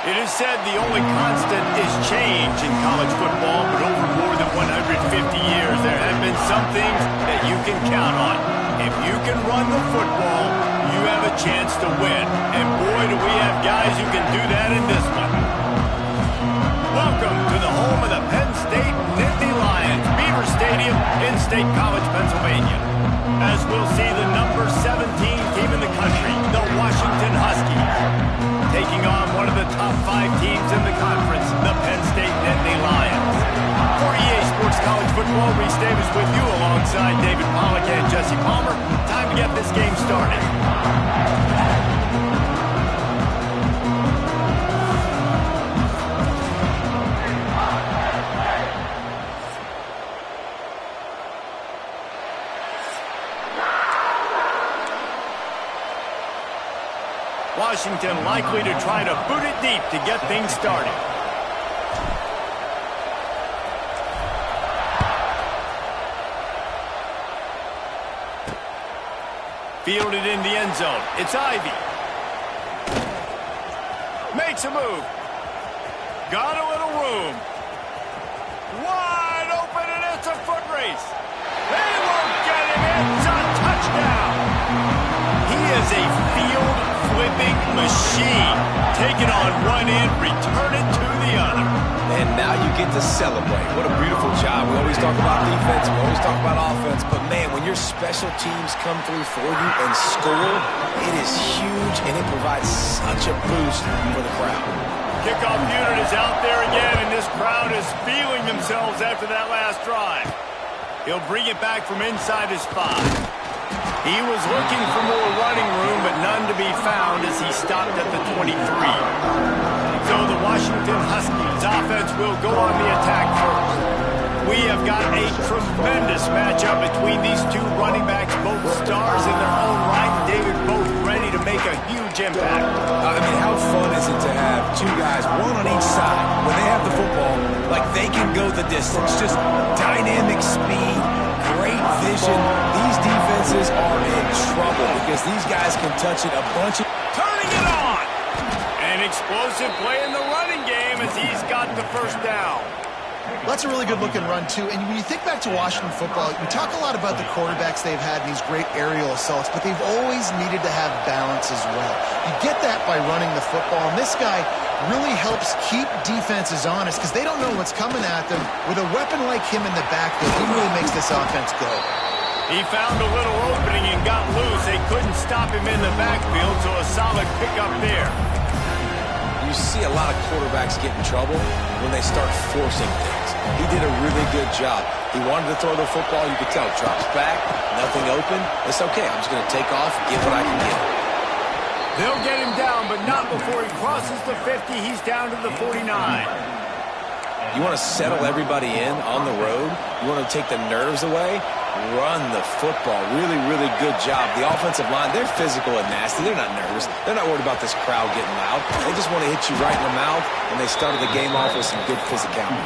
It is said the only constant is change in college football, but over more than 150 years, there have been some things that you can count on. If you can run the football, you have a chance to win. And boy, do we have guys who can do that in this one. Welcome to the home of the Penn State Nittany Lions, Beaver Stadium in State College, Pennsylvania. As we'll see the number 17 team in the country, the Washington Huskies, taking on one of the top 5 teams in the conference, the Penn State Nittany Lions. For EA Sports College Football, Reese Davis with you alongside David Pollack and Jesse Palmer. Time to get this game started. Washington likely to try to boot it deep to get things started. Fielded in the end zone. It's Ivy. Makes a move. Got a little room. Wide open, and it's a foot race. They won't get him. It's a touchdown. He is a field-flipping machine. Take it on one end, return it to the other. And now you get to celebrate. What a beautiful job. We always talk about defense, we always talk about offense, but man, when your special teams come through for you and score, it is huge, and it provides such a boost for the crowd. Kickoff unit is out there again, and this crowd is feeling themselves after that last drive. He'll bring it back from inside his 5. He was looking for more running room, but none to be found as he stopped at the 23. So the Washington Huskies offense will go on the attack first. We have got a tremendous matchup between these two running backs, both stars in their own right. David, both ready to make a huge impact. I mean, how fun is it to have two guys, one on each side, when they have the football, like they can go the distance. Just dynamic speed, great vision. These defenses are in trouble because these guys can touch it a bunch of... Turning it on! An explosive play in the running game as he's got the first down. That's a really good-looking run, too. And when you think back to Washington football, we talk a lot about the quarterbacks they've had in these great aerial assaults, but they've always needed to have balance as well. You get that by running the football, and this guy really helps keep defenses honest because they don't know what's coming at them. With a weapon like him in the backfield, he really makes this offense go. He found a little opening and got loose. They couldn't stop him in the backfield, so a solid pickup there. You see a lot of quarterbacks get in trouble when they start forcing things. He did a really good job. He wanted to throw the football. You could tell. Drops back, nothing open. It's okay. I'm just going to take off, get what I can get. They'll get him down, but not before he crosses the 50. He's down to the 49. You want to settle everybody in on the road? You want to take the nerves away? Run the football. Really, really good job. The offensive line, they're physical and nasty. They're not nervous. They're not worried about this crowd getting loud. They just want to hit you right in the mouth, and they started the game off with some good physicality.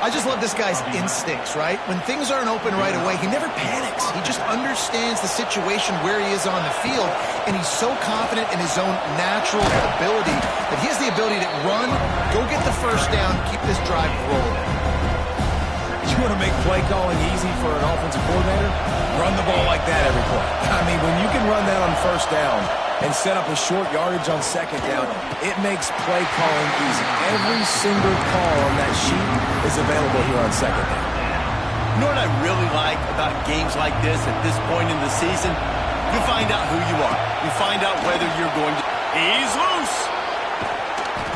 I just love this guy's instincts, right? When things aren't open right away, he never panics. He just understands the situation where he is on the field, and he's so confident in his own natural ability that he has the ability to run, go get the first down, keep this drive rolling. You want to make play calling easy for an offensive coordinator? Run the ball like that every play. I mean, when you can run that on first down and set up a short yardage on second down, it makes play calling easy. Every single call on that sheet is available here on second down. You know what I really like about games like this at this point in the season? You find out who you are. You find out whether you're going to... He's loose!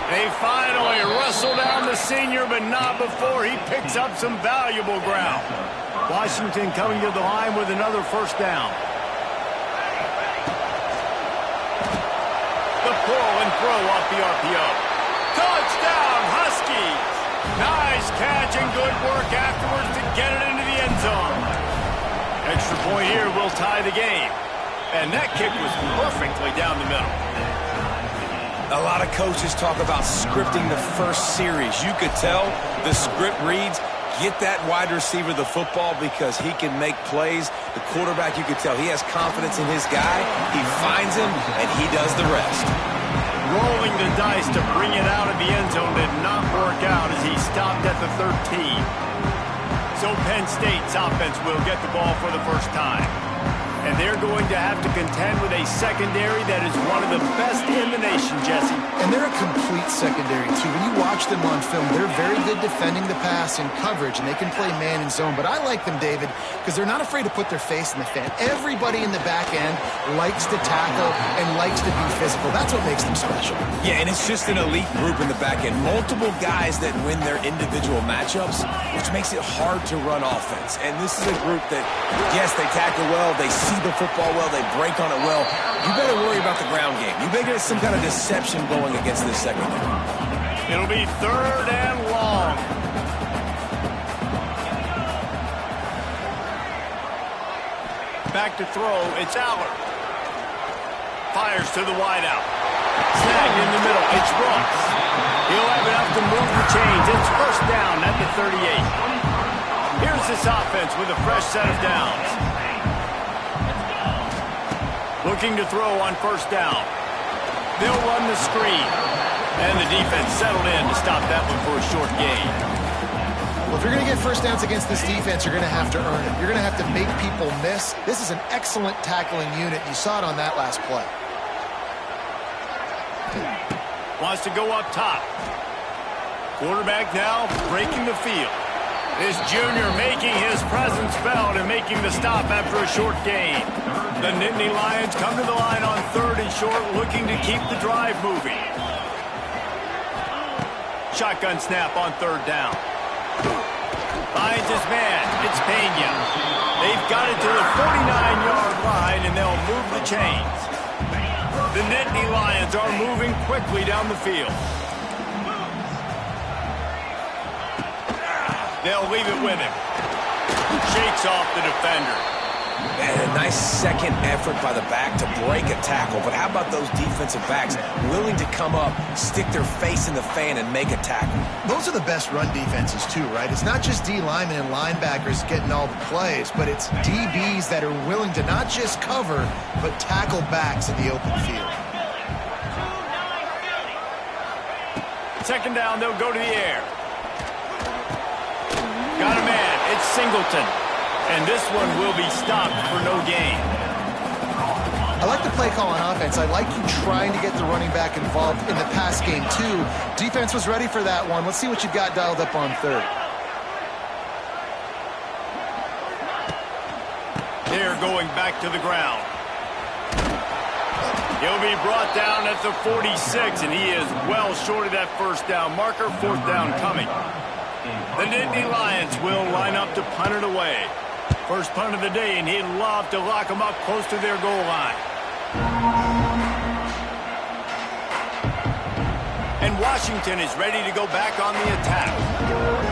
They finally wrestle down the senior, but not before he picks up some valuable ground. Washington coming to the line with another first down. The pull and throw off the RPO. Touchdown, Huskies! Nice catch and good work afterwards to get it into the end zone. Extra point here will tie the game. And that kick was perfectly down the middle. A lot of coaches talk about scripting the first series. You could tell the script reads, get that wide receiver the football because he can make plays. The quarterback, you could tell he has confidence in his guy. He finds him, and he does the rest. rolling the dice to bring it out of the end zone did not work out as he stopped at the 13. So Penn State's offense will get the ball for the first time. And they're going to have to contend with a secondary that is one of the best in the nation, Jesse. And they're a complete secondary, too. When you watch them on film, they're very good defending the pass and coverage, and they can play man and zone. But I like them, David, because they're not afraid to put their face in the fan. Everybody in the back end likes to tackle and likes to be physical. That's what makes them special. Yeah, and it's just an elite group in the back end. Multiple guys that win their individual matchups, which makes it hard to run offense. And this is a group that, yes, they tackle well, they see the football well, they break on it well. You better worry about the ground game. You better get some kind of deception going against this secondary. It'll be 3rd and long. Back to throw, it's Aller. Fires to the wideout. Snagged in the middle, it's Brooks. He'll have enough to move the chains. It's first down at the 38. Here's this offense with a fresh set of downs. Looking to throw on first down. They'll run the screen. And the defense settled in to stop that one for a short gain. Well, if you're going to get first downs against this defense, you're going to have to earn it. You're going to have to make people miss. This is an excellent tackling unit. You saw it on that last play. Wants to go up top. Quarterback now breaking the field. This junior making his presence felt and making the stop after a short gain. The Nittany Lions come to the line on 3rd and short, looking to keep the drive moving. Shotgun snap on 3rd down. Finds his man. It's Pena. They've got it to the 49-yard line, and they'll move the chains. The Nittany Lions are moving quickly down the field. They'll leave it with him. Shakes off the defender. And a nice second effort by the back to break a tackle. But how about those defensive backs willing to come up, stick their face in the fan, and make a tackle? Those are the best run defenses, too, right? It's not just D linemen and linebackers getting all the plays, but it's DBs that are willing to not just cover, but tackle backs in the open field. Second down, they'll go to the air. Got a man. It's Singleton. And this one will be stopped for no gain. I like the play call on offense. I like you trying to get the running back involved in the pass game, too. Defense was ready for that one. Let's see what you got dialed up on 3rd. They're going back to the ground. He'll be brought down at the 46, and he is well short of that first down marker. 4th down coming. The Nittany Lions will line up to punt it away. First punt of the day, and he'd love to lock them up close to their goal line. And Washington is ready to go back on the attack.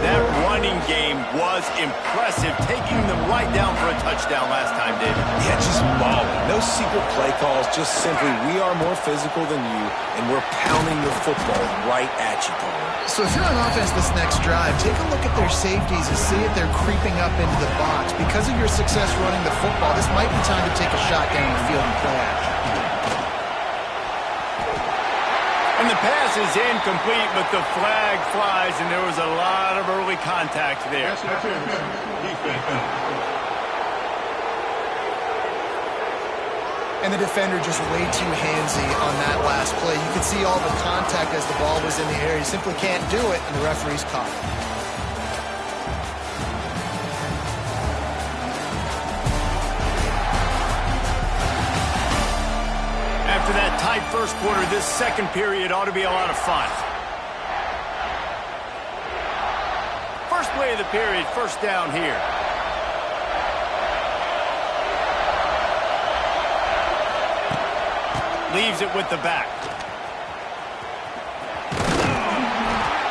That running game was impressive, taking them right down for a touchdown last time, David. Yeah, just mauling. No secret play calls, just simply we are more physical than you, and we're pounding the football right at you, Paul. So if you're on offense this next drive, take a look at their safeties and see if they're creeping up into the box. Because of your success running the football, this might be time to take a shot down the field and play action. And the pass is incomplete, but the flag flies, and there was a lot of early contact there. And the defender just way too handsy on that last play. You could see all the contact as the ball was in the air. He simply can't do it, and the referee's caught it. After that tight first quarter, this second period ought to be a lot of fun. First play of the period, first down here. Leaves it with the back.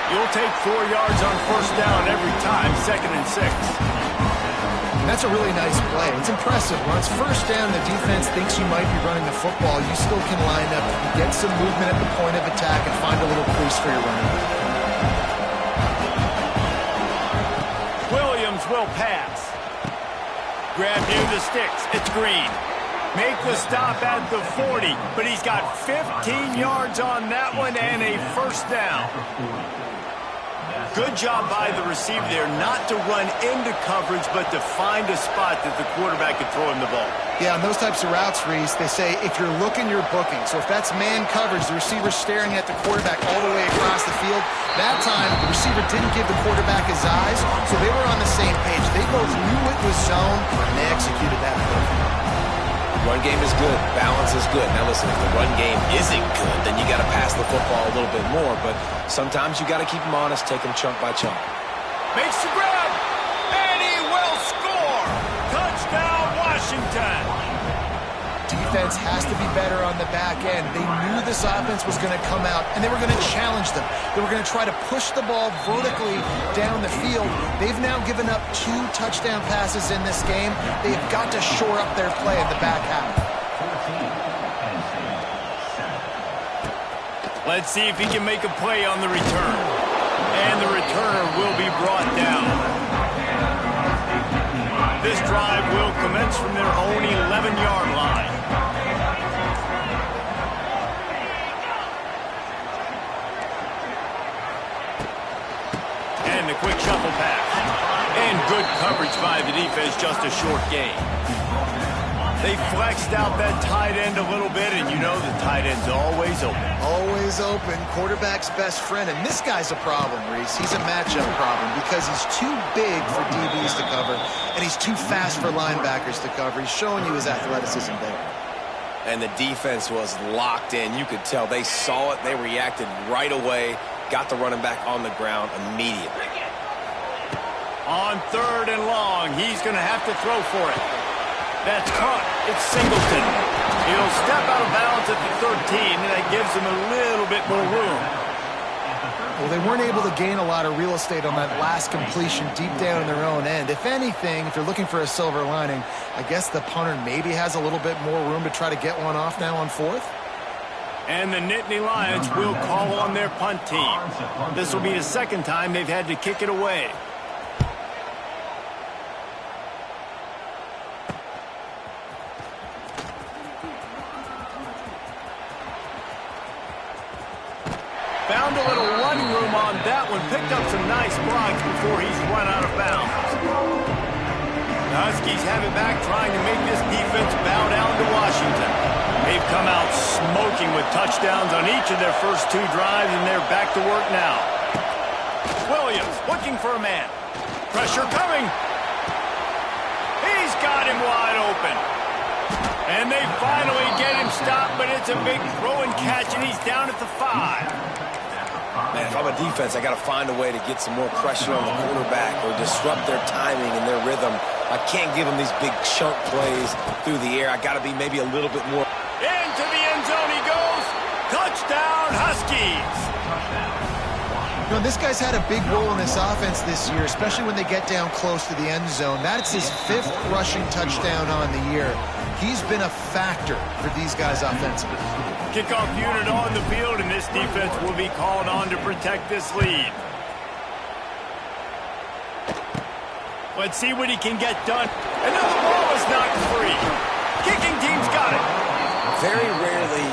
You'll take 4 yards on first down every time, 2nd and 6. That's a really nice play. It's impressive. When it's first down, the defense thinks you might be running the football. You still can line up, get some movement at the point of attack, and find a little crease for your running back. Williams will pass. Grab near the sticks. It's Green. Make the stop at the 40, but he's got 15 yards on that one and a first down. Good job by the receiver there, not to run into coverage, but to find a spot that the quarterback could throw him the ball. Yeah, on those types of routes, Reese, they say if you're looking, you're booking. So if that's man coverage, the receiver's staring at the quarterback all the way across the field. That time, the receiver didn't give the quarterback his eyes, so they were on the same page. They both knew it was zone, and they executed that perfectly. Run game is good. Balance is good. Now listen, if the run game isn't good, then you got to pass the football a little bit more. But sometimes you got to keep them honest, take them chunk by chunk. Makes the grab, and he will score. Touchdown, Washington. Defense has to be better on the back end. They knew this offense was going to come out, and they were going to challenge them. They were going to try to push the ball vertically down the field. They've now given up 2 touchdown passes in this game. They've got to shore up their play in the back half. Let's see if he can make a play on the return. And the returner will be brought down. This drive will commence from their own 11-yard line. And the quick shuffle pass. And good coverage by the defense, just a short gain. They flexed out that tight end a little bit, and you know the tight end's always open. Always open, quarterback's best friend. And this guy's a problem, Reese. He's a matchup problem because he's too big for DBs to cover, and he's too fast for linebackers to cover. He's showing you his athleticism there. And the defense was locked in. You could tell they saw it. They reacted right away, got the running back on the ground immediately. On 3rd and long, he's going to have to throw for it. That's caught. It's Singleton. He'll step out of bounds at the 13, and that gives him a little bit more room. Well, they weren't able to gain a lot of real estate on that last completion deep down in their own end. If anything, if you're looking for a silver lining, I guess the punter maybe has a little bit more room to try to get one off now on 4th. And the Nittany Lions will call on their punt team. This will be the second time they've had to kick it away. Found a little run room on that one. Picked up some nice blocks before he's run out of bounds. The Huskies have it back, trying to make this defense bow down to Washington. They've come out smoking with touchdowns on each of their first 2 drives, and they're back to work now. Williams looking for a man. Pressure coming. He's got him wide open. And they finally get him stopped, but it's a big throw and catch, and he's down at the 5. Man, if I'm a defense, I got to find a way to get some more pressure on the quarterback or disrupt their timing and their rhythm. I can't give them these big chunk plays through the air. I got to be maybe a little bit more. Into the end zone he goes. Touchdown, Huskies. You know, this guy's had a big role in this offense this year, especially when they get down close to the end zone. That's his 5th rushing touchdown on the year. He's been a factor for these guys offensively. Kickoff unit on the field, and this defense will be called on to protect this lead. Let's see what he can get done. And then the ball is not free. Kicking team's got it. Very rarely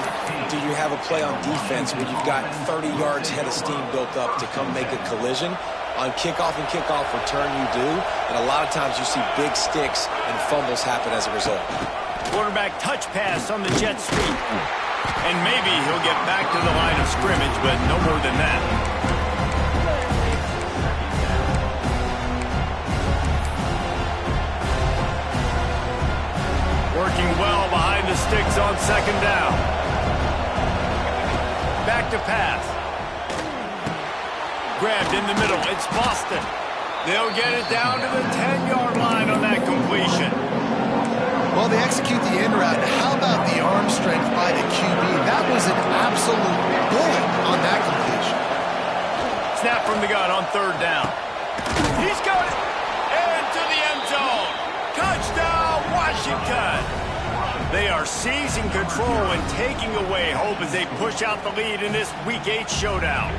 do you have a play on defense when you've got 30 yards head of steam built up to come make a collision. On kickoff and kickoff return you do, and a lot of times you see big sticks and fumbles happen as a result. Quarterback touch pass on the jet sweep. And maybe he'll get back to the line of scrimmage, but no more than that. Working well behind the sticks on 2nd down. Back to pass. Grabbed in the middle. It's Boston. They'll get it down to the 10-yard line on that completion. Well, they execute the in route. How about the arm strength by the QB? That was an absolute bullet on that completion. Snap from the gun on 3rd down. He's got it into the end zone. Touchdown, Washington. They are seizing control and taking away hope as they push out the lead in this Week 8 showdown.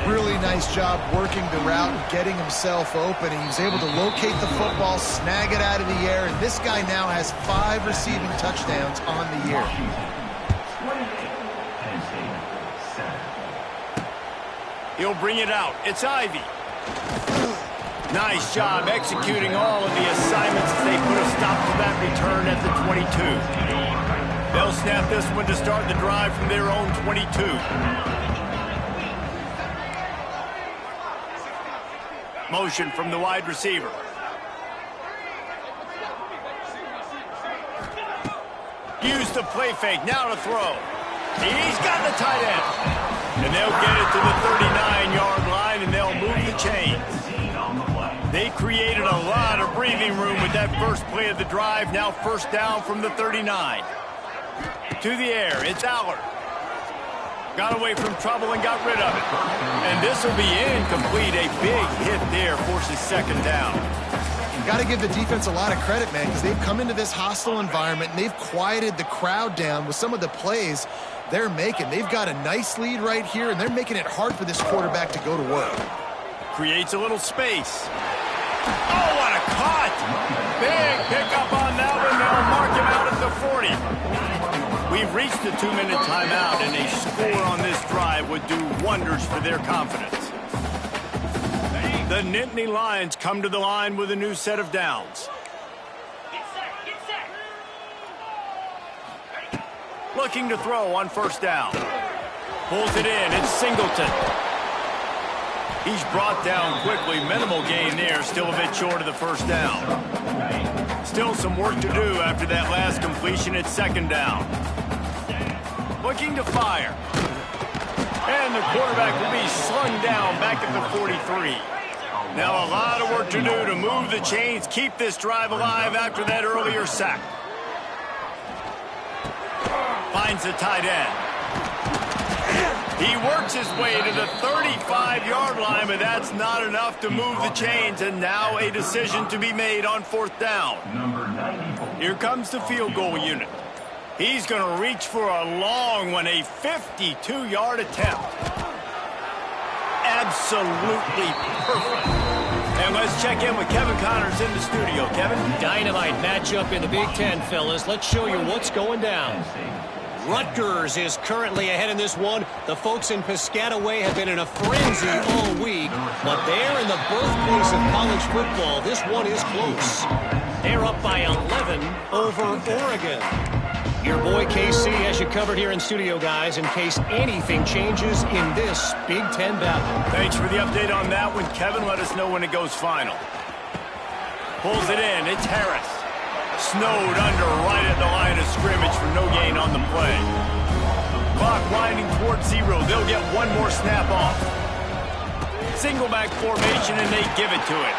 Really nice job working the route and getting himself open. He was able to locate the football, snag it out of the air, and this guy now has 5 receiving touchdowns on the year. He'll bring it out. It's Ivy. Nice job executing all of the assignments as they put a stop to that return at the 22. They'll snap this one to start the drive from their own 22. Motion from the wide receiver. Use the play fake. Now to throw. He's got the tight end. And they'll get it to the 39-yard line, and they'll move the chains. They created a lot of breathing room with that first play of the drive. Now first down from the 39. To the air. It's Allard. Got away from trouble and got rid of it. And this will be incomplete. A big hit there forces second down. Got to give the defense a lot of credit, man, because they've come into this hostile environment and they've quieted the crowd down with some of the plays they're making. They've got a nice lead right here, and they're making it hard for this quarterback to go to work. Creates a little space. Oh, what a cut! Big pickup on that one. They'll mark him out at the 40. We've reached the 2-minute timeout, and a score on this drive would do wonders for their confidence. The Nittany Lions come to the line with a new set of downs. Looking to throw on first down. Pulls it in. It's Singleton. He's brought down quickly. Minimal gain there. Still a bit short of the first down. Still some work to do after that last completion at second down. Looking to fire. And the quarterback will be slung down back at the 43. Now a lot of work to do to move the chains, keep this drive alive after that earlier sack. Finds the tight end. He works his way to the 35-yard line, but that's not enough to move the chains, and now a decision to be made on fourth down. Here comes the field goal unit. He's going to reach for a long one, a 52-yard attempt. Absolutely perfect. And let's check in with Kevin Connors in the studio. Kevin? Dynamite matchup in the Big Ten, fellas. Let's show you what's going down. Rutgers is currently ahead in this one. The folks in Piscataway have been in a frenzy all week, but they're in the birthplace of college football. This one is close. They're up by 11 over Oregon. Your boy KC has you covered here in studio, guys, in case anything changes in this Big Ten battle. Thanks for the update on that one, Kevin. Let us know when it goes final. Pulls it in. It's Harris. Snowed under right at the line of scrimmage for no gain on the play. Clock winding towards 0. They'll get one more snap off. Single back formation, and they give it to it.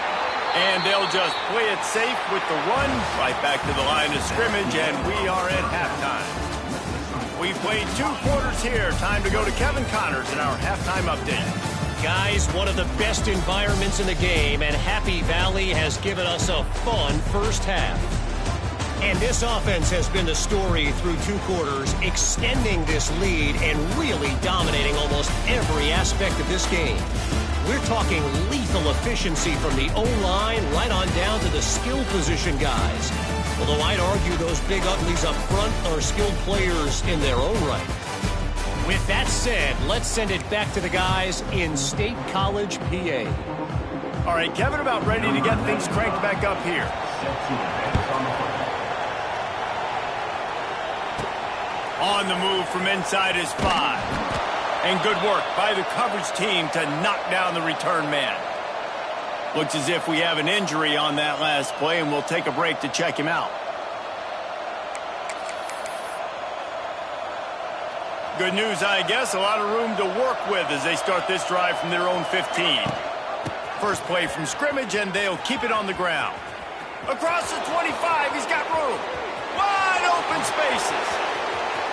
And they'll just play it safe with the run right back to the line of scrimmage, and we are at halftime. We've played 2 quarters here. Time to go to Kevin Connors in our halftime update. Guys, one of the best environments in the game, and Happy Valley has given us a fun first half. And this offense has been the story through 2 quarters, extending this lead and really dominating almost every aspect of this game. We're talking lethal efficiency from the O-line right on down to the skill position guys. Although I'd argue those big uglies up front are skilled players in their own right. With that said, let's send it back to the guys in State College, PA. All right, Kevin, about ready to get things cranked back up here. On the move from inside his 5. And good work by the coverage team to knock down the return man. Looks as if we have an injury on that last play, and we'll take a break to check him out. Good news, I guess. A lot of room to work with as they start this drive from their own 15. First play from scrimmage, and they'll keep it on the ground. Across the 25, he's got room. Wide open spaces.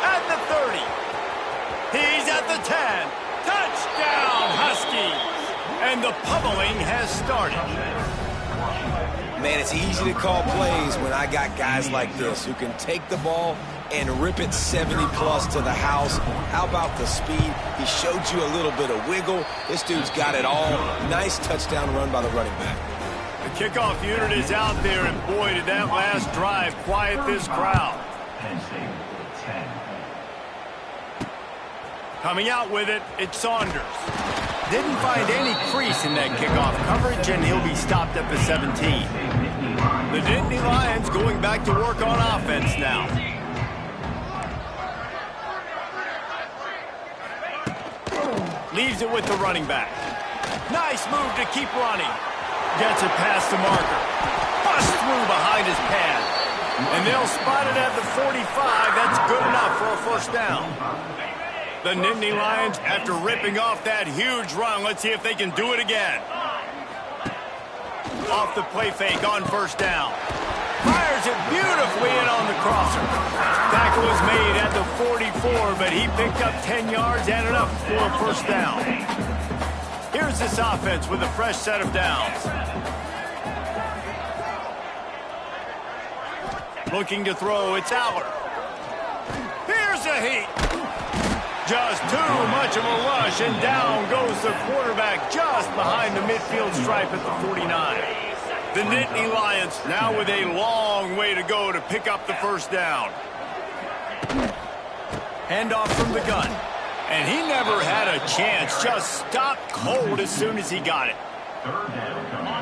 At the 30. He's at the 10. Touchdown, Huskies. And the pummeling has started. Man, it's easy to call plays when I got guys like this who can take the ball and rip it 70-plus to the house. How about the speed? He showed you a little bit of wiggle. This dude's got it all. Nice touchdown run by the running back. The kickoff unit is out there, and boy, did that last drive quiet this crowd. Coming out with it, it's Saunders. Didn't find any crease in that kickoff coverage, and he'll be stopped at the 17. The Dynasty Lions going back to work on offense now. Leaves it with the running back. Nice move to keep running. Gets it past the marker. Bust through behind his pad. And they'll spot it at the 45. That's good enough for a first down. The Nittany Lions, after ripping off that huge run, let's see if they can do it again. Off the play fake on first down. Fires it beautifully in on the crosser. Tackle was made at the 44, but he picked up 10 yards and enough for a first down. Here's this offense with a fresh set of downs. Looking to throw, it's Aller. Here's a heat. Just too much of a rush, and down goes the quarterback just behind the midfield stripe at the 49. The Nittany Lions now with a long way to go to pick up the first down. Handoff from the gun. And he never had a chance, just stopped cold as soon as he got it.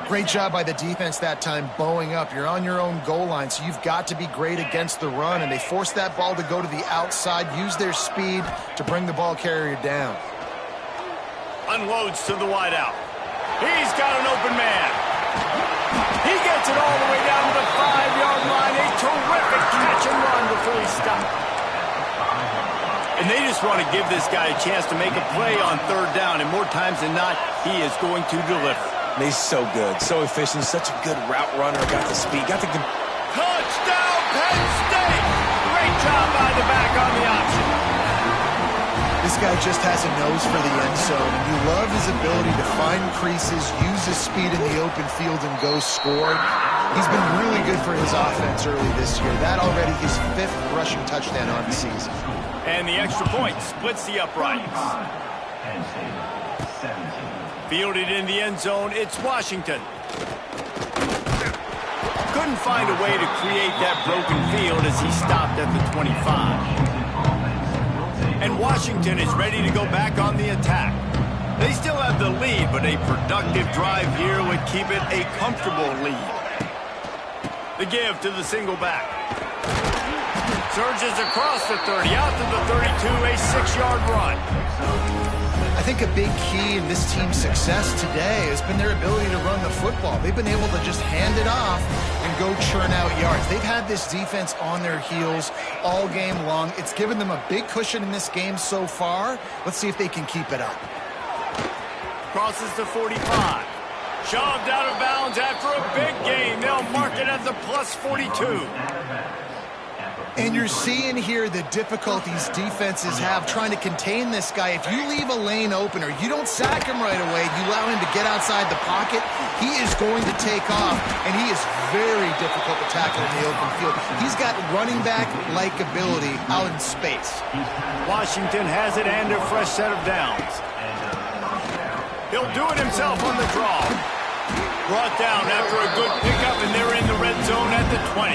Great job by the defense that time, bowing up. You're on your own goal line, so you've got to be great against the run, and they forced that ball to go to the outside, use their speed to bring the ball carrier down. Unloads to the wideout. He's got an open man. He gets it all the way down to the 5-yard line. A terrific catch and run before he stopped. And they just want to give this guy a chance to make a play on third down, and more times than not, he is going to deliver. He's so good, so efficient, such a good route runner. Got the speed, got the... Touchdown, Penn State! Great job by the back on the option. This guy just has a nose for the end zone, and you love his ability to find creases, use his speed in the open field, and go score. He's been really good for his offense early this year. That already his 5th rushing touchdown on the season. And the extra point splits the uprights. Fielded in the end zone, it's Washington. Couldn't find a way to create that broken field as he stopped at the 25. And Washington is ready to go back on the attack. They still have the lead, but a productive drive here would keep it a comfortable lead. The give to the single back. Surges across the 30, out to the 32, a 6-yard run. I think a big key in this team's success today has been their ability to run the football. They've been able to just hand it off and go churn out yards. They've had this defense on their heels all game long. It's given them a big cushion in this game so far. Let's see if they can keep it up. Crosses the 45. Shoved out of bounds after a big gain. They'll mark it at the plus 42. And you're seeing here the difficulties defenses have trying to contain this guy. If you leave a lane open or you don't sack him right away, you allow him to get outside the pocket, he is going to take off, and he is very difficult to tackle in the open field. He's got running back-like ability out in space. Washington has it and a fresh set of downs. He'll do it himself on the draw. Brought down after a good pickup, and they're in the red zone at the 20.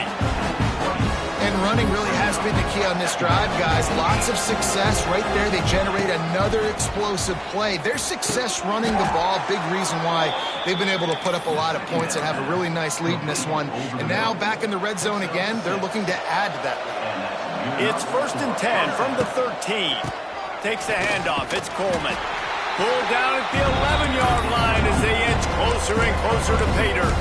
And running really has been the key on this drive, guys. Lots of success right there. They generate another explosive play. Their success running the ball, big reason why they've been able to put up a lot of points and have a really nice lead in this one. And now back in the red zone again, they're looking to add to that lead. It's 1st and 10 from the 13. Takes the handoff. It's Coleman. Pulled down at the 11-yard line as they inch closer and closer to pay dirt.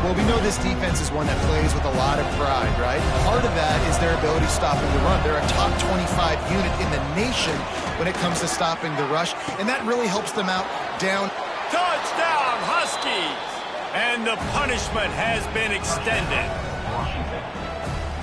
Well, we know this defense is one that plays with a lot of pride, right? Part of that is their ability stopping the run. They're a top 25 unit in the nation when it comes to stopping the rush, and that really helps them out down. Touchdown, Huskies! And the punishment has been extended.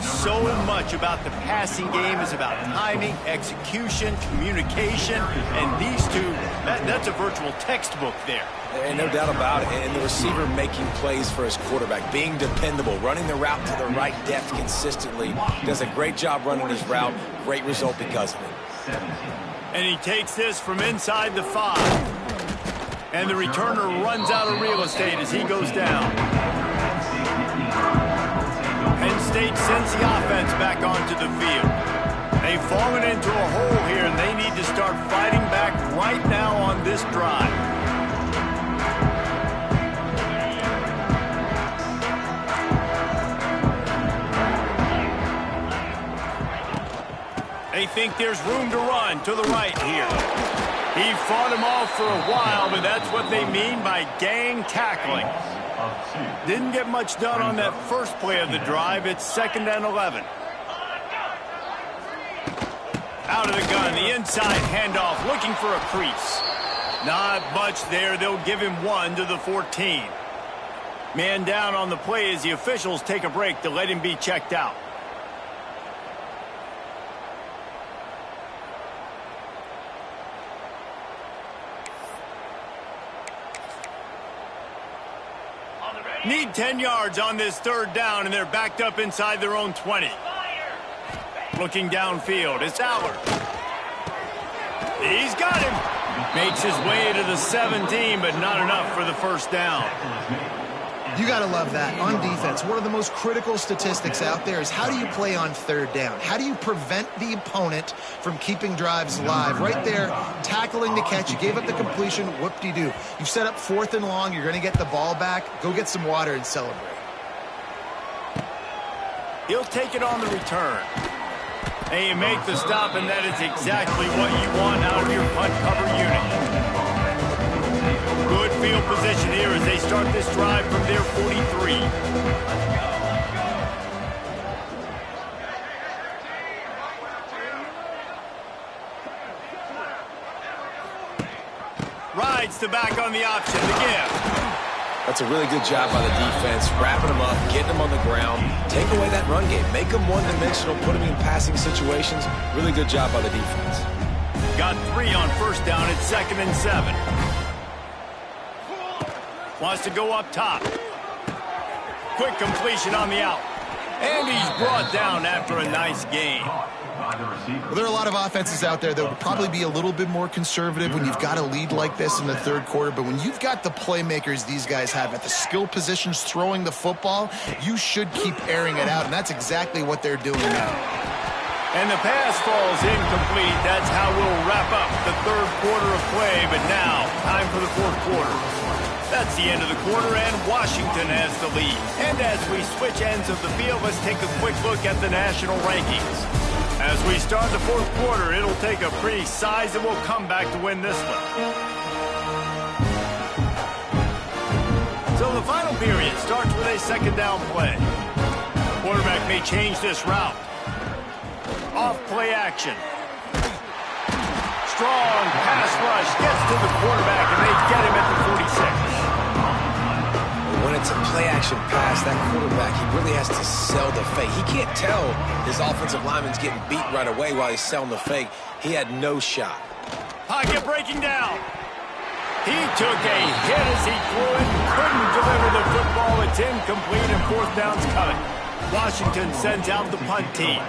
so much about the passing game is about timing, execution, communication, and these two, that's a virtual textbook there. And no doubt about it. And the receiver making plays for his quarterback, being dependable, running the route to the right depth consistently. Does a great job running his route. Great result because of it. And he takes this from inside the 5. And the returner runs out of real estate as he goes down. Penn State sends the offense back onto the field. They've fallen into a hole here, and they need to start fighting back right now on this drive. They think there's room to run to the right here. He fought him off for a while, but that's what they mean by gang tackling. Didn't get much done on that first play of the drive. It's 2nd and 11. Out of the gun, the inside handoff, looking for a crease. Not much there. They'll give him 1 to the 14. Man down on the play as the officials take a break to let him be checked out. Need 10 yards on this 3rd down, and they're backed up inside their own 20. Looking downfield, it's Allard. He's got him. Makes his way to the 17, but not enough for the 1st down. You got to love that. On defense, one of the most critical statistics out there is how do you play on 3rd down? How do you prevent the opponent from keeping drives alive? Right there, tackling the catch. You gave up the completion. Whoop-de-doo. You've set up 4th and long. You're going to get the ball back. Go get some water and celebrate. He'll take it on the return. And you make the stop, and that is exactly what you want out of your punt cover unit. Good field position here as they start this drive from their 43. Rides the back on the option, the give. That's a really good job by the defense, wrapping them up, getting them on the ground, take away that run game, make them one-dimensional, put them in passing situations. Really good job by the defense. Got 3 on 1st down. It's 2nd and 7. Wants to go up top. Quick completion on the out. And he's brought down after a nice gain. Well, there are a lot of offenses out there that would probably be a little bit more conservative when you've got a lead like this in the 3rd quarter. But when you've got the playmakers these guys have at the skill positions throwing the football, you should keep airing it out. And that's exactly what they're doing now. And the pass falls incomplete. That's how we'll wrap up the 3rd quarter of play. But now, time for the 4th quarter. That's the end of the quarter, and Washington has the lead. And as we switch ends of the field, let's take a quick look at the national rankings. As we start the 4th quarter, it'll take a pretty sizable comeback to win this one. So the final period starts with a 2nd down play. Quarterback may change this route. Off play action. Strong pass rush gets to the quarterback, and they get him at the 46. When it's a play-action pass, that quarterback, he really has to sell the fake. He can't tell his offensive lineman's getting beat right away while he's selling the fake. He had no shot. Pocket breaking down. He took a hit as he threw it, couldn't deliver the football. It's incomplete, and 4th down's coming. Washington sends out the punt team.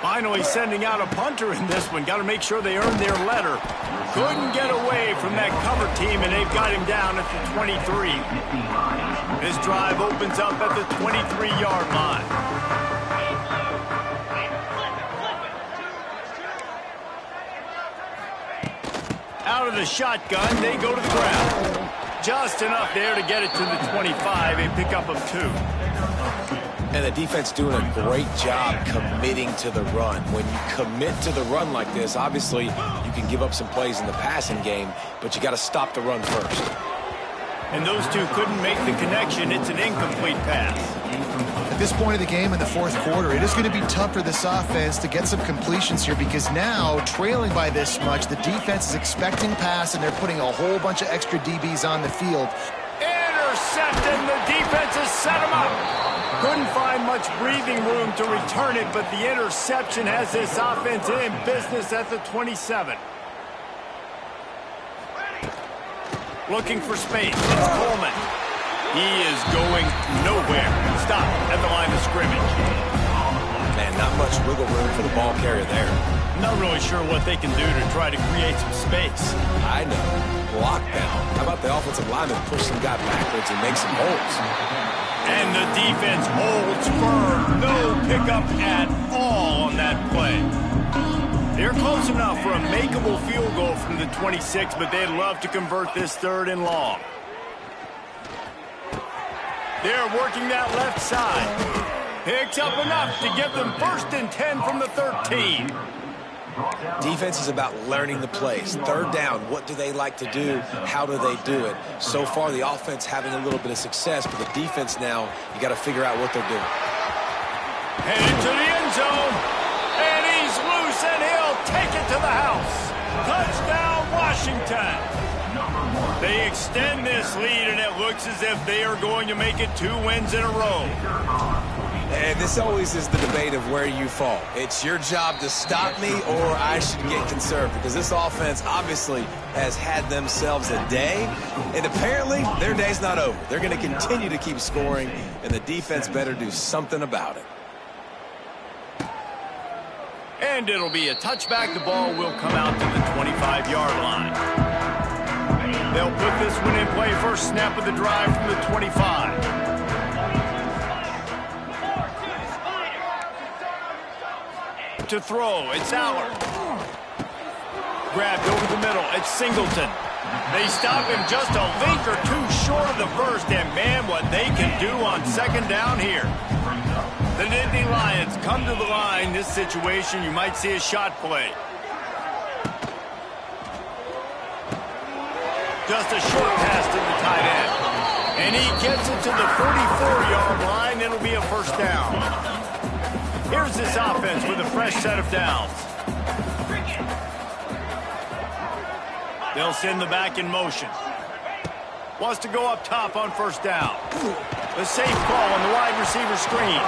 Finally sending out a punter in this one. Got to make sure they earn their letter. Couldn't get away from that cover team, and they've got him down at the 23. This drive opens up at the 23-yard line. Out of the shotgun, they go to the ground. Just enough there to get it to the 25, a pickup of 2. And the defense doing a great job committing to the run. When you commit to the run like this, obviously you can give up some plays in the passing game, but you got to stop the run first. And those two couldn't make the connection. It's an incomplete pass. At this point of the game in the 4th quarter, it is going to be tough for this offense to get some completions here because now, trailing by this much, the defense is expecting pass, and they're putting a whole bunch of extra DBs on the field. Intercepted, and the defense has set him up. Couldn't find much breathing room to return it, but the interception has this offense in business at the 27. Looking for space. It's Coleman. He is going nowhere. Stop at the line of scrimmage. Man, not much wiggle room for the ball carrier there. Not really sure what they can do to try to create some space. I know. Lockdown. How about the offensive lineman push some guy backwards and make some holes? And the defense holds firm. No pickup at all on that play. They're close enough for a makeable field goal from the 26, but they'd love to convert this 3rd and long. They're working that left side. Picks up enough to get them 1st and 10 from the 13. Defense is about learning the plays. 3rd down, what do they like to do? How do they do it? So far, the offense having a little bit of success, but the defense now, you got to figure out what they're doing. Headed to the end zone. And he's loose, and he'll take it to the house. Touchdown, Washington. They extend this lead, and it looks as if they are going to make it 2 wins in a row. And this always is the debate of where you fall. It's your job to stop me, or I should get conserved, because this offense obviously has had themselves a day, and apparently their day's not over. They're going to continue to keep scoring, and the defense better do something about it. And it'll be a touchback. The ball will come out to the 25-yard line. They'll put this one in play. First snap of the drive from the 25. To throw, it's Allard. Grabbed over the middle, it's Singleton. They stop him just a link or 2 short of the first, and man, what they can do on 2nd down here. The Nittany Lions come to the line. This situation, you might see a shot play. Just a short pass to the tight end. And he gets it to the 44-yard line. It'll be a 1st down. Here's this offense with a fresh set of downs. They'll send the back in motion. Wants to go up top on 1st down. The safe call on the wide receiver screen.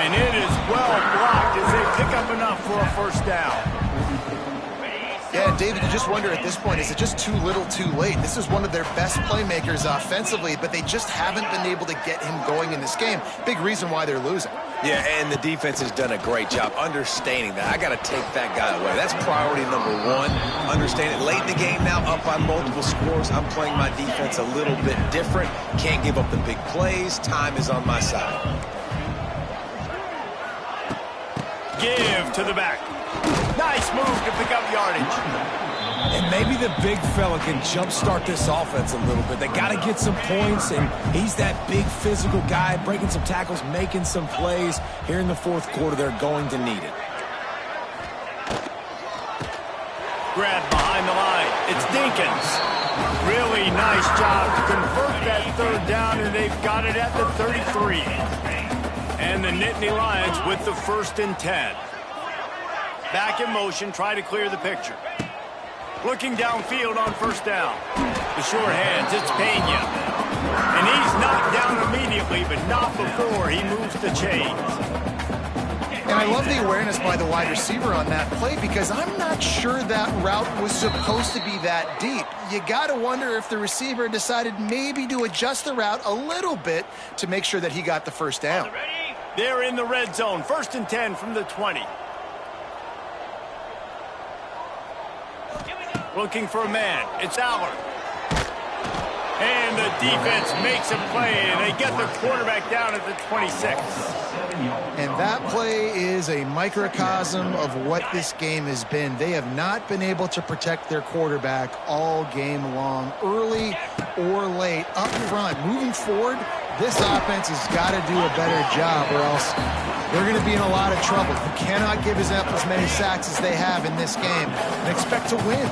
And it is well blocked as they pick up enough for a 1st down. Yeah, and David, you just wonder at this point, is it just too little too late? This is one of their best playmakers offensively, but they just haven't been able to get him going in this game. Big reason why they're losing. Yeah, and the defense has done a great job understanding that. I got to take that guy away. That's priority number 1. Understand it. Late in the game now, up by multiple scores. I'm playing my defense a little bit different. Can't give up the big plays. Time is on my side. Give to the back. Nice move to pick up yardage. And maybe the big fella can jumpstart this offense a little bit. They got to get some points, and he's that big physical guy, breaking some tackles, making some plays. Here in the 4th quarter, they're going to need it. Grab behind the line. It's Dinkins. Really nice job to convert that 3rd down, and they've got it at the 33. And the Nittany Lions with the 1st and 10. Back in motion, try to clear the picture. Looking downfield on 1st down. The short hands, it's Pena. And he's knocked down immediately, but not before he moves the chains. And I love the awareness by the wide receiver on that play, because I'm not sure that route was supposed to be that deep. You got to wonder if the receiver decided maybe to adjust the route a little bit to make sure that he got the 1st down. They're in the red zone. 1st and 10 from the 20. Looking for a man. It's Allard. And the defense makes a play, and they get the quarterback down at the 26. And that play is a microcosm of what this game has been. They have not been able to protect their quarterback all game long, early or late, up front. Moving forward, this offense has got to do a better job, or else they're going to be in a lot of trouble. You cannot give as many sacks as they have in this game and expect to win.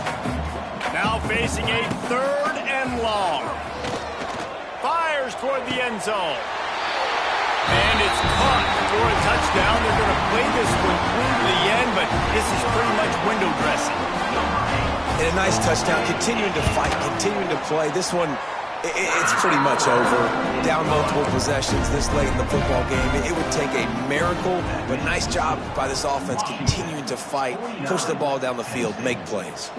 Now facing a 3rd and long. Fires toward the end zone. And it's caught for a touchdown. They're going to play this one through to the end, but this is pretty much window dressing. And a nice touchdown, continuing to fight, continuing to play. This one, It's pretty much over. Down multiple possessions this late in the football game. It would take a miracle, but nice job by this offense continuing to fight, push the ball down the field, make plays.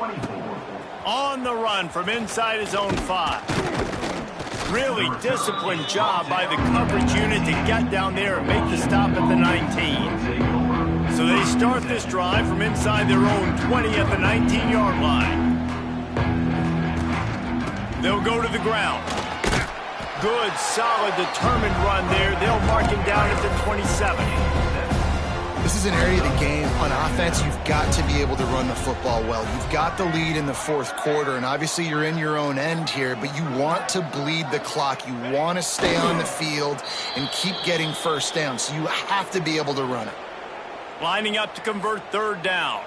On the run from inside his own 5. Really disciplined job by the coverage unit to get down there and make the stop at the 19. So they start this drive from inside their own 20 at the 19-yard line. They'll go to the ground. Good, solid, determined run there. They'll mark him down at the 27. This is an area of the game. On offense, you've got to be able to run the football well. You've got the lead in the fourth quarter, and obviously you're in your own end here, but you want to bleed the clock. You want to stay on the field and keep getting first down, so you have to be able to run it. Lining up to convert third down.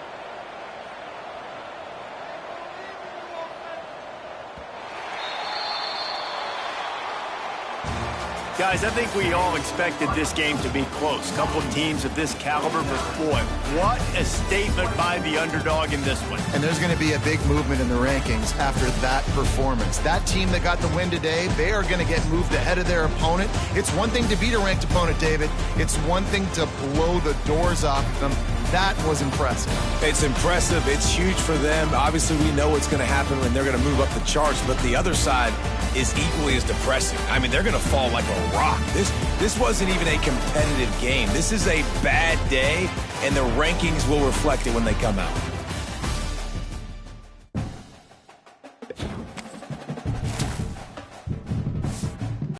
Guys, I think we all expected this game to be close. Couple teams of this caliber, but boy, what a statement by the underdog in this one. And there's going to be a big movement in the rankings after that performance. That team that got the win today, they are going to get moved ahead of their opponent. It's one thing to beat a ranked opponent, David. It's one thing to blow the doors off them. That was impressive. It's impressive. It's huge for them. Obviously, we know what's going to happen when they're going to move up the charts, but the other side is equally as depressing. I mean, they're going to fall like a rock. This wasn't even a competitive game. This is a bad day, and the rankings will reflect it when they come out.